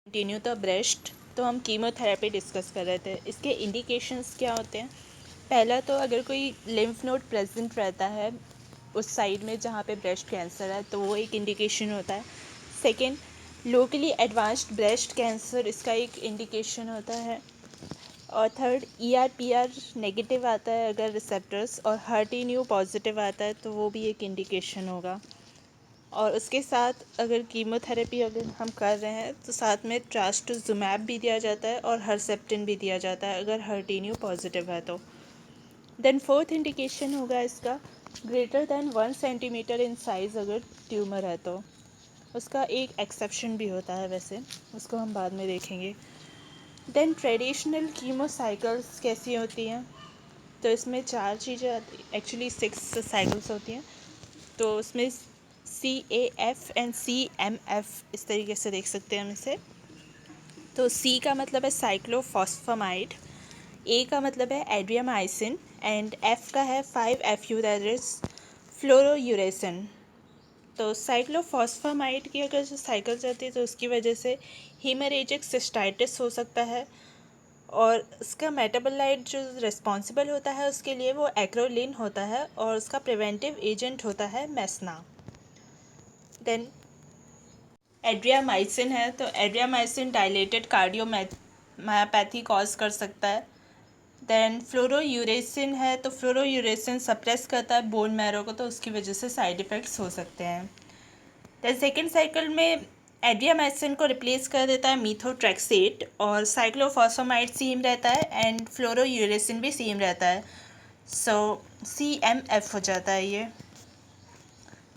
Continue the breast. तो हम chemotherapy discuss कर रहे थे। इसके इंडिकेशंस क्या होते हैं? पहला तो अगर कोई लिम्फ नोड प्रेजेंट रहता है उस साइड में जहाँ पे ब्रेस्ट कैंसर है तो वो एक इंडिकेशन होता है। Second, locally advanced breast cancer, इसका एक इंडिकेशन होता है। और थर्ड, ER/PR नेगेटिव आता है अगर रिसेप्टर्स, और HER2 पॉजिटिव आता है तो वो भी एक इंडिकेशन होगा। और उसके साथ अगर कीमोथेरेपी अगर हम कर रहे हैं तो साथ में ट्रास्टुज़ुमैब भी दिया जाता है और हर्सेप्टिन भी दिया जाता है अगर HER2 पॉजिटिव है तो। देन फोर्थ इंडिकेशन होगा इसका greater than 1 centimetre in size अगर ट्यूमर है तो। उसका एक एक्सेप्शन भी होता है वैसे, उसको हम बाद में देखेंगे। देन ट्रेडिशनल कीमो साइकिल्स कैसी होती हैं? तो इसमें 4 चीज़ें आती, एक्चुअली 6 साइकिल्स होती हैं। तो उसमें CAF एंड CMF इस तरीके से देख सकते हैं हम इसे। तो C का मतलब है साइक्लोफॉस्फामाइड, A का मतलब है एड्रियामाइसिन एंड F का है 5FU दैट इज फ्लोरोयूरेसिन। तो साइक्लोफॉस्फामाइड की अगर जो साइकिल चलती है तो उसकी वजह से हीमरेजिक सिस्टाइटिस हो सकता है, और उसका मेटाबोलाइट जो रिस्पॉन्सिबल होता है उसके लिए वो एक्रोलिन होता है, और उसका प्रिवेंटिव एजेंट होता है मेसना। देन एड्रियामाइसिन है, तो एड्रियामाइसिन डायलेटेड कार्डियोमायोपैथी कॉज कर सकता है। देन फ्लोरोयूरेसिन है, तो फ्लोरोयूरेसिन सप्रेस करता है बोन मैरो को, तो उसकी वजह से साइड इफ़ेक्ट्स हो सकते हैं। देन सेकेंड साइकिल में एड्रियामाइसिन को रिप्लेस कर देता है मीथोट्रेक्सेट, और साइक्लोफॉस्फामाइड सेम रहता है एंड फ्लोरोयूरेसिन भी सेम रहता है। सो CMF हो जाता है ये।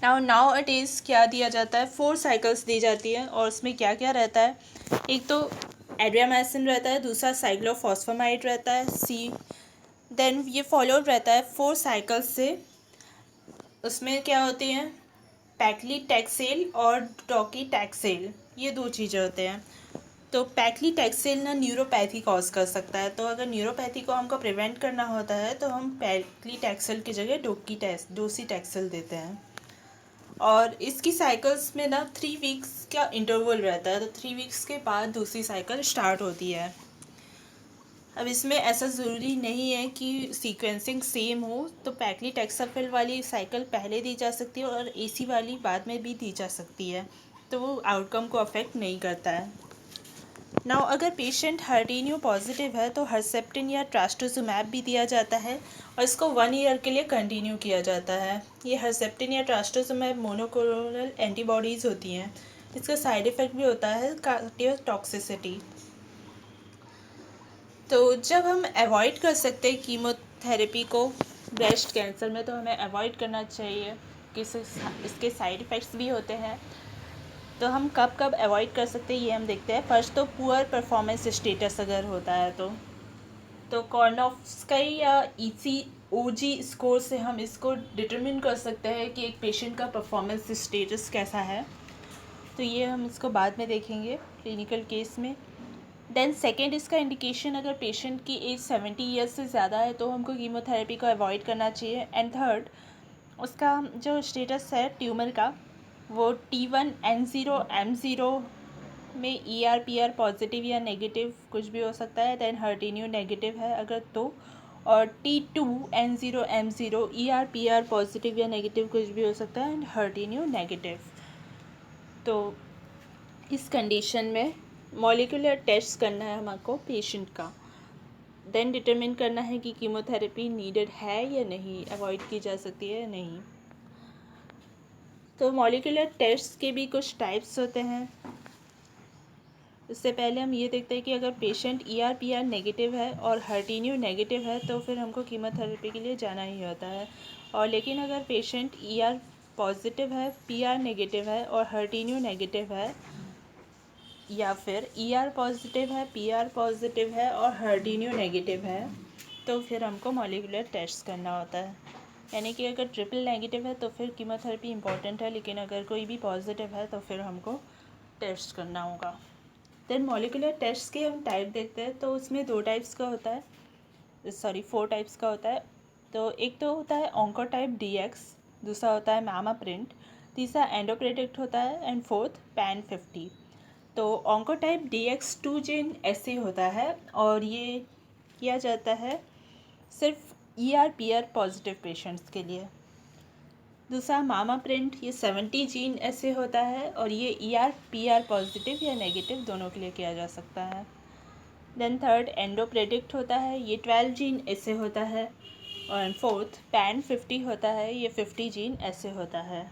नाउ इट इज़ क्या दिया जाता है? 4 साइकिल्स दी जाती है, और उसमें क्या क्या रहता है? एक तो एड्रियामाइसिन रहता है, दूसरा साइक्लोफॉस्फामाइड रहता है C। देन ये फॉलोड रहता है 4 साइकिल्स से। उसमें क्या होती हैं? पैक्लीटैक्सेल और डॉकीटैक्सेल, ये 2 चीज़ें होते हैं। तो पैक्लीटैक्सेल ना न्यूरोपैथी कॉज कर सकता है, तो अगर न्यूरोपैथी को हमको प्रिवेंट करना होता है तो हम पैक्लीटैक्सेल की जगह डोसीटैक्सेल देते हैं। और इसकी साइकिल्स में ना 3 वीक्स का इंटरवल रहता है, तो 3 वीक्स के बाद दूसरी साइकिल स्टार्ट होती है। अब इसमें ऐसा ज़रूरी नहीं है कि सीक्वेंसिंग सेम हो, तो पैक्लीटैक्सेल वाली साइकिल पहले दी जा सकती है और AC वाली बाद में भी दी जा सकती है, तो वो आउटकम को अफेक्ट नहीं करता है। नाउ अगर पेशेंट HER2 पॉजिटिव है तो हर्सेप्टिन या ट्रास्टुज़ुमैब भी दिया जाता है, और इसको 1 ईयर के लिए कंटिन्यू किया जाता है। ये हर्सेप्टिन या ट्रास्टुज़ुमैब मोनोक्लोनल एंटीबॉडीज़ होती हैं। इसका साइड इफ़ेक्ट भी होता है कार्डियोटॉक्सिसिटी। तो जब हम अवॉइड कर सकते हैं कीमोथेरेपी को ब्रेस्ट कैंसर में, तो हमें अवॉइड करना चाहिए कि इसके साइड इफ़ेक्ट्स भी होते हैं। तो हम कब कब अवॉइड कर सकते हैं ये हम देखते हैं। फर्स्ट तो पुअर परफॉर्मेंस स्टेटस अगर होता है तो कॉर्नोफ्स्की या ECOG स्कोर से हम इसको डिटरमिन कर सकते हैं कि एक पेशेंट का परफॉर्मेंस स्टेटस कैसा है। तो ये हम इसको बाद में देखेंगे क्लिनिकल केस में। देन सेकेंड, इसका इंडिकेशन अगर पेशेंट की एज 70 ईयर्स से ज़्यादा है तो हमको कीमोथेरेपी को अवॉइड करना चाहिए। एंड थर्ड, उसका जो स्टेटस है ट्यूमर का वो T1N0M0 में ER/PR पॉजिटिव या नेगेटिव कुछ भी हो सकता है। देन HER2 नेगेटिव है अगर तो, और T2N0M0 ER/PR पॉजिटिव या नेगेटिव कुछ भी हो सकता है एंड HER2 नेगेटिव। तो इस कंडीशन में मॉलिक्यूलर टेस्ट करना है हमको पेशेंट का, देन डिटरमिन करना है कि कीमोथेरेपी नीडेड है या नहीं, अवॉइड की जा सकती है या नहीं। तो मॉलिक्यूलर टेस्ट के भी कुछ टाइप्स होते हैं। इससे पहले हम ये देखते हैं कि अगर पेशेंट ER/PR नेगेटिव है और HER2 नेगेटिव है तो फिर हमको कीमोथेरेपी के लिए जाना ही होता है। और लेकिन अगर पेशेंट ER पॉजिटिव है, PR नेगेटिव है और HER2 नेगेटिव है, या फिर ER पॉजिटिव है, PR पॉजिटिव है और HER2 नेगेटिव है, तो फिर हमको मॉलिक्यूलर टेस्ट करना होता है। यानी कि अगर ट्रिपल नेगेटिव है तो फिर कीमोथेरेपी इंपॉर्टेंट है, लेकिन अगर कोई भी पॉजिटिव है तो फिर हमको टेस्ट करना होगा। देन मॉलिक्यूलर टेस्ट के हम टाइप देखते हैं, तो उसमें 2 टाइप्स का होता है, 4 टाइप्स का होता है। तो एक तो होता है ऑन्कोटाइप DX, दूसरा होता है मैमा प्रिंट, तीसरा एंडोप्रेडिक्ट होता है एंड फोर्थ PAN50। तो ऑन्कोटाइप DX2 जीन ऐसे होता है और ये किया जाता है सिर्फ ER/PR पॉजिटिव पेशेंट्स के लिए। दूसरा मामा प्रिंट, ये 70 जीन ऐसे होता है और ये ER/PR पॉजिटिव या नेगेटिव दोनों के लिए किया जा सकता है। देन थर्ड एंडोप्रेडिक्ट होता है, ये 12 जीन ऐसे होता है। और फोर्थ PAN50 होता है, ये 50 जीन ऐसे होता है।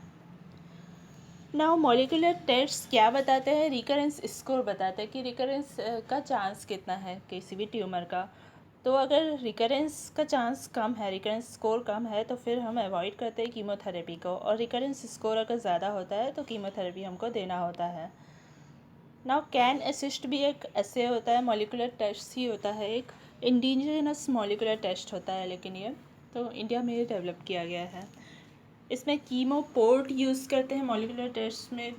नाउ मॉलिकुलर टेस्ट क्या बताते हैं? रिकरेंस स्कोर बताते हैं कि रिकरेंस का चांस कितना है किसी भी ट्यूमर का। तो अगर रिकरेंस का चांस कम है, रिकरेंस स्कोर कम है, तो फिर हम अवॉइड करते हैं कीमोथेरेपी को, और रिकरेंस स्कोर अगर ज़्यादा होता है तो कीमोथेरेपी हमको देना होता है। नाउ कैन असिस्ट भी एक ऐसे होता है, मॉलिकुलर टेस्ट ही होता है, एक इंडिजिनस मॉलिकुलर टेस्ट होता है, लेकिन ये तो इंडिया में डेवलप किया गया है। इसमें कीमो पोर्ट यूज़ करते हैं मॉलिकुलर टेस्ट में,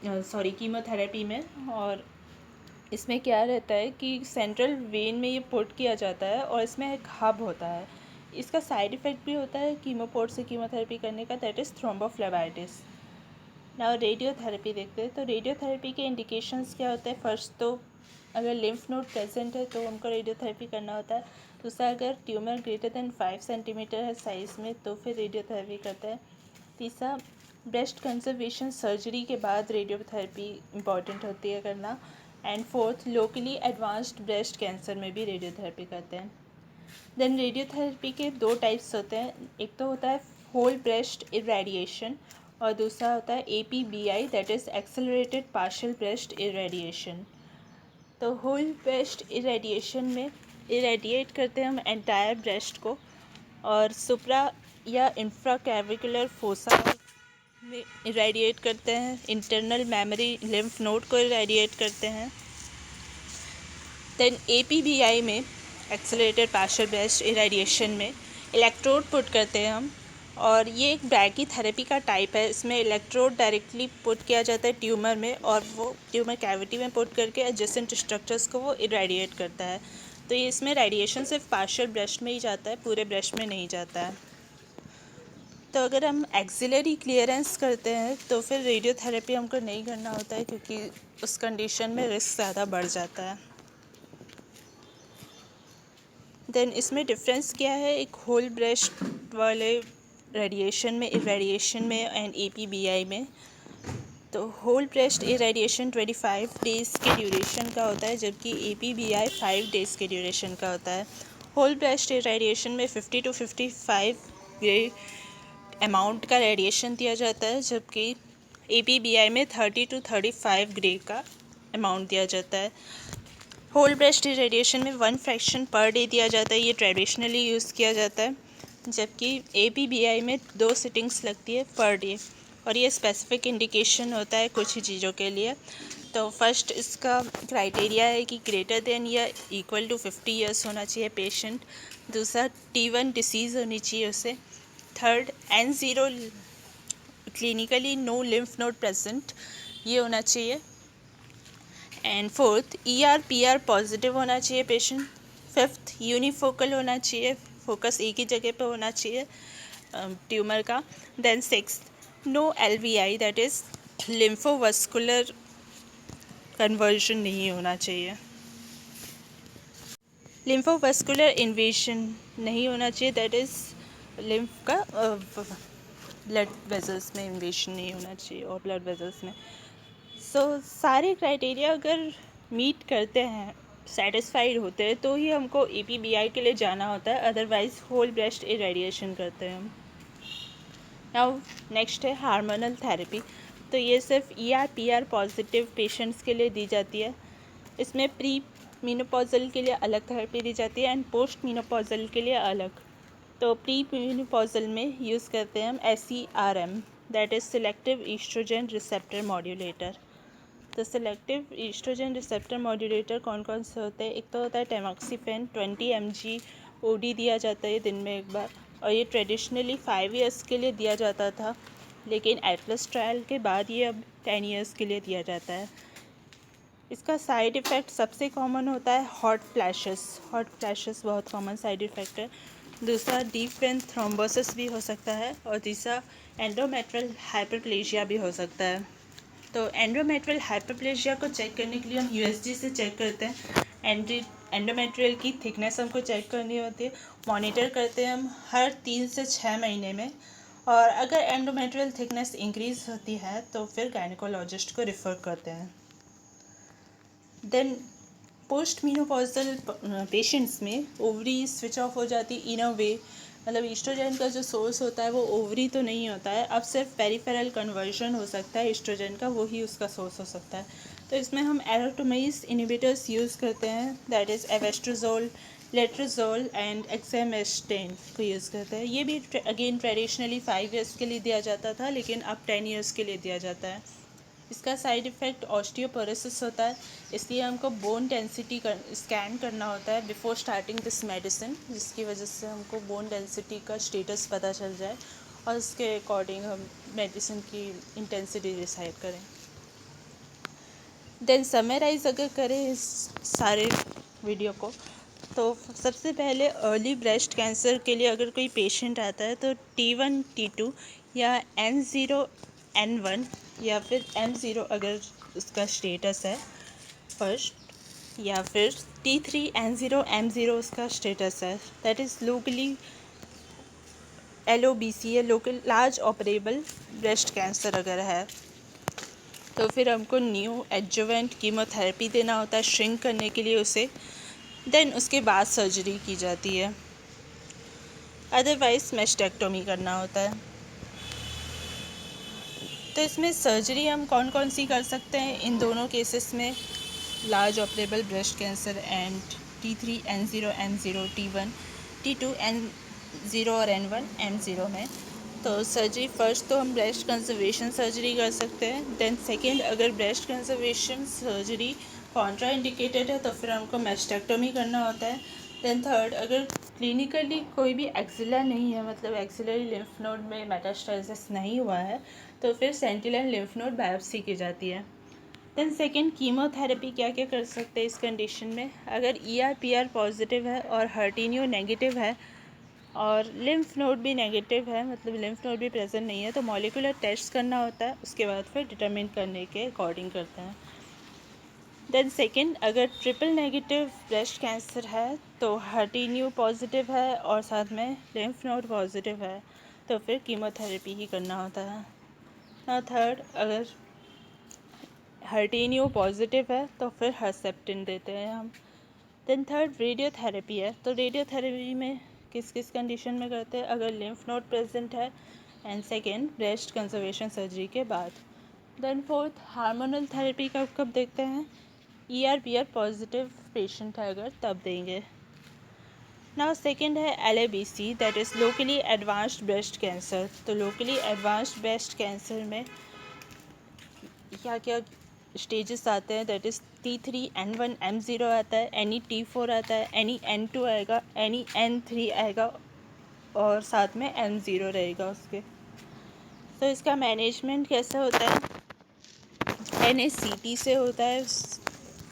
कीमोथेरेपी में। और इसमें क्या रहता है कि सेंट्रल वेन में ये पोर्ट किया जाता है और इसमें एक हब होता है। इसका साइड इफ़ेक्ट भी होता है कीमो पोर्ट से कीमोथेरेपी करने का, that is thrombophlebitis. Now radiotherapy देखते हैं। तो रेडियोथेरेपी के इंडिकेशंस क्या होते हैं? फर्स्ट तो अगर लिम्फ नोड प्रेजेंट है तो हमको रेडियोथेरेपी करना होता है। दूसरा, अगर ट्यूमर ग्रेटर देन 5 सेंटीमीटर है साइज़ में तो फिर रेडियोथेरेपी करते हैं। तीसरा, ब्रेस्ट कंजर्वेशन सर्जरी के बाद रेडियोथेरेपी इंपॉर्टेंट होती है करना। And fourth, locally advanced breast cancer में भी रेडियोथेरेपी करते हैं। देन रेडियोथेरेपी के 2 टाइप्स होते हैं, एक तो होता है होल ब्रेस्ट इरेडिएशन और दूसरा होता है APBI, that is accelerated partial breast irradiation. तो होल ब्रेस्ट इरेडिएशन में इरेडिएट करते हैं हम एंटायर ब्रेस्ट को, और सुप्रा या इंफ्राकैविकुलर फोसा में इरेडिएट करते हैं, इंटरनल मेमोरी लिम्फ नोड को इरेडिएट करते हैं। देन APBI में एक्सेलरेटेड पार्शियल ब्रेस्ट इरेडिएशन में इलेक्ट्रोड पुट करते हैं हम, और ये एक ब्रैकीथेरेपी का टाइप है। इसमें इलेक्ट्रोड डायरेक्टली पुट किया जाता है ट्यूमर में, और वो ट्यूमर कैविटी में पुट करके एडजेसेंट स्ट्रक्चर्स को वो इरेडिएट करता है। तो ये इसमें रेडिएशन सिर्फ पार्शियल ब्रेस्ट में ही जाता है, पूरे ब्रेस्ट में नहीं जाता है। तो अगर हम एक्सिलरी क्लियरेंस करते हैं तो फिर रेडियोथेरेपी हमको नहीं करना होता है, क्योंकि उस कंडीशन में रिस्क ज़्यादा बढ़ जाता है। देन इसमें डिफरेंस क्या है एक होल ब्रेस्ट वाले रेडिएशन में, इरेडिएशन में एंड APBI में? तो होल ब्रेस्ट इरेडिएशन 25 डेज़ के ड्यूरेशन का होता है, जबकि APBI 5 डेज़ के ड्यूरेशन का होता है। होल ब्रेस्ट इरेडिएशन में 50 to 55 ग्रे अमाउंट का रेडिएशन दिया जाता है, जबकि APBI में 30 to 35 ग्रे का अमाउंट दिया जाता है। होल ब्रेस्ट इरेडिएशन में 1 फ्रैक्शन पर डे दिया जाता है, ये ट्रेडिशनली यूज़ किया जाता है, जबकि APBI में 2 सिटिंग्स लगती है पर डे, और ये स्पेसिफिक इंडिकेशन होता है कुछ ही चीज़ों के लिए। तो फर्स्ट इसका क्राइटेरिया है कि ग्रेटर देन या इक्वल टू 50 ईयर्स होना चाहिए पेशेंट। दूसरा, T1 डिसीज़ होनी चाहिए उसे। Third, N0 clinically no lymph node present, ये होना चाहिए। एंड फोर्थ, ER/PR पॉजिटिव होना चाहिए पेशेंट। फिफ्थ, यूनिफोकल होना चाहिए, फोकस एक ही जगह पे होना चाहिए ट्यूमर का। Then sixth, no LVI, that is lymphovascular conversion नहीं होना चाहिए, लिम्फोवास्कुलर इन्वेशन नहीं होना चाहिए, दैट इज़ लिम्फ का ब्लड वेजल्स में इन्वेशन नहीं होना चाहिए, और ब्लड वेजल्स में। सारे क्राइटेरिया अगर मीट करते हैं, सेटिस्फाइड होते हैं, तो ही हमको APBI के लिए जाना होता है, अदरवाइज़ होल ब्रेस्ट इरेडिएशन करते हैं हम। नाउ नेक्स्ट है हार्मोनल थेरेपी। तो ये सिर्फ ER/PR पॉजिटिव पेशेंट्स के लिए दी जाती है। इसमें प्री मीनोपॉजल के लिए अलग थेरेपी दी जाती है एंड पोस्ट मीनोपॉजल के लिए अलग। तो प्री मीनोपॉजल में यूज़ करते हैं हम SERM, that is selective estrogen receptor modulator. तो सिलेक्टिव ईस्ट्रोजन रिसेप्टर मॉड्यूलेटर कौन कौन से होते हैं? एक तो होता है टेमोक्सिफेन, 20 mg OD दिया जाता है दिन में एक बार, और ये ट्रेडिशनली 5 ईयर्स के लिए दिया जाता था, लेकिन एटलस ट्रायल के बाद ये अब 10 ईयर्स के लिए दिया जाता है। इसका साइड इफ़ेक्ट सबसे कॉमन होता है हॉट फ्लैशेस बहुत कॉमन साइड इफ़ेक्ट है। दूसरा, डीप वेन थ्रोम्बोसिस भी हो सकता है, और तीसरा एंडोमेट्रियल हाइपरप्लेजिया भी हो सकता है। तो एंडोमेट्रियल हाइपरप्लेजिया को चेक करने के लिए हम यूएसजी से चेक करते हैं। एंडोमेट्रियल की थिकनेस हमको चेक करनी होती है, मॉनिटर करते हैं हम हर 3 से 6 महीने में। और अगर एंडोमेट्रियल थिकनेस इंक्रीज़ होती है तो फिर गायनेकोलॉजिस्ट को रिफ़र करते हैं। देन पोस्ट मीनोपॉजल पेशेंट्स में ओवरी स्विच ऑफ हो जाती इन अ वे, मतलब ईस्ट्रोजन का जो सोर्स होता है वो ओवरी तो नहीं होता है, अब सिर्फ पेरिफेरल कन्वर्जन हो सकता है ईस्ट्रोजन का, वही उसका सोर्स हो सकता है। तो इसमें हम एरोटोमेस इनिबिटर्स यूज़ करते हैं, दैट इज़ एवेस्ट्राजोल, लेट्राजोल एंड एक्सेमेस्टेन को यूज़ करते हैं। ये भी अगेन ट्रेडिशनली 5 ईयर्स के लिए दिया जाता था, लेकिन अब 10 ईयर्स के लिए दिया जाता है। इसका साइड इफ़ेक्ट ऑस्टियोपोरोसिस होता है, इसलिए हमको बोन डेंसिटी स्कैन करना होता है बिफोर स्टार्टिंग दिस मेडिसिन, जिसकी वजह से हमको बोन डेंसिटी का स्टेटस पता चल जाए और उसके अकॉर्डिंग हम मेडिसिन की इंटेंसिटी डिसाइड करें। देन समराइज़ अगर करें इस सारे वीडियो को, तो सबसे पहले अर्ली ब्रेस्ट कैंसर के लिए अगर कोई पेशेंट आता है तो T1 T2 या N0 N1 या फिर M0 अगर उसका स्टेटस है फर्स्ट, या फिर T3 N0 M0 उसका स्टेटस है, दैट इज़ लोकली LOBC है, local large operable breast cancer अगर है तो फिर हमको न्यू एडजुवेंट कीमोथेरेपी देना होता है श्रिंक करने के लिए उसे, देन उसके बाद सर्जरी की जाती है, अदरवाइज मेस्टेक्टोमी करना होता है। तो इसमें सर्जरी हम कौन कौन सी कर सकते हैं इन दोनों केसेस में, large operable breast cancer and T3 N0 M0 T1 T2 N0 और N1 M0 में। तो सर्जरी फर्स्ट तो हम ब्रेस्ट कंजर्वेशन सर्जरी कर सकते हैं, देन सेकेंड अगर breast conservation surgery Contra indicated है तो फिर हमको मेस्टेक्टोमी करना होता है, देन थर्ड अगर क्लिनिकली कोई भी एक्सिला नहीं है, मतलब एक्सिलरी लिम्फ नोड में मेटास्टेसिस नहीं हुआ है, तो फिर सेंटिनल लिम्फ नोड बायोप्सी की जाती है। देन सेकेंड कीमोथेरेपी क्या क्या कर सकते हैं इस कंडीशन में, अगर ER/PR पॉजिटिव है और हर्टिनियो नेगेटिव है और लिम्फ नोड भी नेगेटिव है, मतलब लिम्फ नोड भी प्रेजेंट नहीं है, तो मॉलिक्यूलर टेस्ट करना होता है, उसके बाद फिर डिटरमिन करने के अकॉर्डिंग करते हैं। देन सेकेंड अगर ट्रिपल नेगेटिव ब्रेस्ट कैंसर है तो हर्टिनियो पॉजिटिव है और साथ में लिम्फ नोड पॉजिटिव है, तो फिर कीमोथेरेपी ही करना होता है। ना थर्ड अगर हर्टिनियो पॉजिटिव है तो फिर हर्सेप्टिन देते हैं हम। देन थर्ड रेडियोथेरेपी है, तो रेडियोथेरेपी में किस किस कंडीशन में करते हैं, अगर लिम्फ नोड प्रेजेंट है, and second breast conservation surgery के बाद। देन फोर्थ हार्मोनल थेरेपी कब देखते हैं, ER/PR पॉजिटिव पेशेंट है अगर तब देंगे। नाउ सेकेंड है LABC, that is locally advanced breast cancer. तो लोकली एडवांस्ड ब्रेस्ट कैंसर में क्या क्या स्टेजेस आते हैं, that is T3 N1 M0 आता है, एनी T4 आता है, एनी N2 आएगा, एनी N3 आएगा और साथ में M0 रहेगा उसके। तो इसका मैनेजमेंट कैसे होता है, NACT से होता है,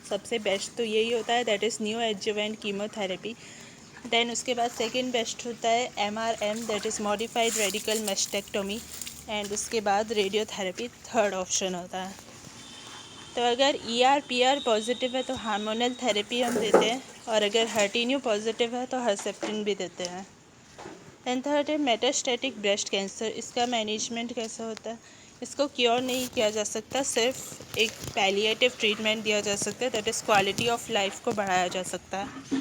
सबसे बेस्ट तो यही होता है, that is neoadjuvant chemotherapy. Then उसके बाद सेकेंड बेस्ट होता है MRM, that is modified radical mastectomy, and उसके बाद रेडियोथेरेपी थर्ड ऑप्शन होता है। तो अगर ER/PR पॉजिटिव है तो हार्मोनल थेरेपी हम देते हैं, और अगर हर्टिनियो पॉजिटिव है तो हर्सेप्टिन भी देते हैं। एंड थर्ड है मेटास्टेटिक ब्रेस्ट कैंसर, इसका मैनेजमेंट कैसा होता है, इसको क्योर नहीं किया जा सकता, सिर्फ एक पैलिएटिव ट्रीटमेंट दिया जा सकता है, that is quality of life को बढ़ाया जा सकता है।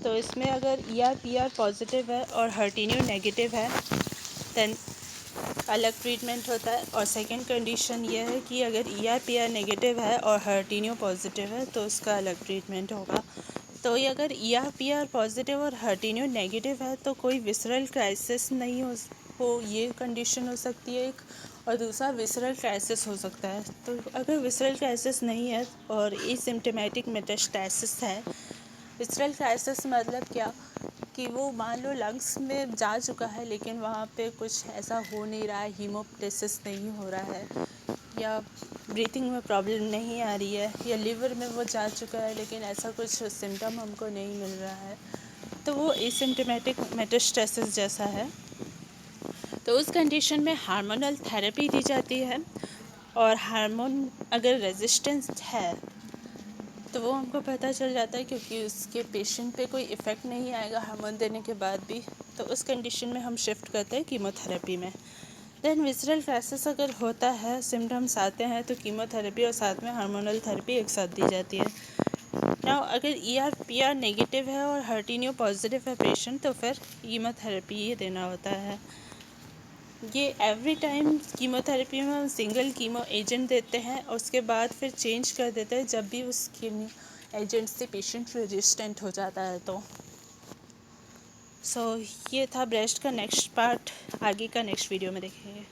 तो इसमें अगर ER/PR पॉजिटिव है और हर्टिनियो नेगेटिव है देन अलग ट्रीटमेंट होता है, और सेकंड कंडीशन ये है कि अगर ER/PR नेगेटिव है और हर्टिनियो पॉजिटिव है तो उसका अलग ट्रीटमेंट होगा। तो ये अगर ER/PR पॉजिटिव और हर्टिनियो नेगेटिव है तो कोई विसरल क्राइसिस नहीं हो ये कंडीशन हो सकती है एक, और दूसरा विसरल क्राइसिस हो सकता है। तो अगर विसरल क्राइसिस नहीं है और एसिम्प्टोमेटिक मेटास्टेसिस है, विसरल क्राइसिस मतलब क्या कि वो मान लो लंग्स में जा चुका है लेकिन वहाँ पे कुछ ऐसा हो नहीं रहा है, हीमोप्टेसिस नहीं हो रहा है, या ब्रीथिंग में प्रॉब्लम नहीं आ रही है, या लिवर में वो जा चुका है लेकिन ऐसा कुछ सिम्टम हमको नहीं मिल रहा है, तो वो एसिम्प्टोमेटिक मेटास्टेसिस जैसा है। तो उस कंडीशन में हार्मोनल थेरेपी दी जाती है, और हार्मोन अगर रेजिस्टेंस है तो वो हमको पता चल जाता है, क्योंकि उसके पेशेंट पे कोई इफ़ेक्ट नहीं आएगा हार्मोन देने के बाद भी, तो उस कंडीशन में हम शिफ्ट करते हैं कीमोथेरेपी में। देन विसरल क्राइसिस अगर होता है, सिम्टम्स आते हैं, तो कीमोथेरेपी और साथ में हार्मोनल थेरेपी एक साथ दी जाती है। नाउ अगर ER/PR नेगेटिव है और हर्टिन्यू पॉजिटिव है पेशेंट, तो फिर कीमोथेरेपी ही देना होता है। ये एवरी टाइम कीमोथेरेपी में हम सिंगल कीमो एजेंट देते हैं और उसके बाद फिर चेंज कर देते हैं जब भी उस कीमो एजेंट से पेशेंट रेजिस्टेंट हो जाता है तो। सो ये था ब्रेस्ट का नेक्स्ट पार्ट, आगे का नेक्स्ट वीडियो में देखेंगे।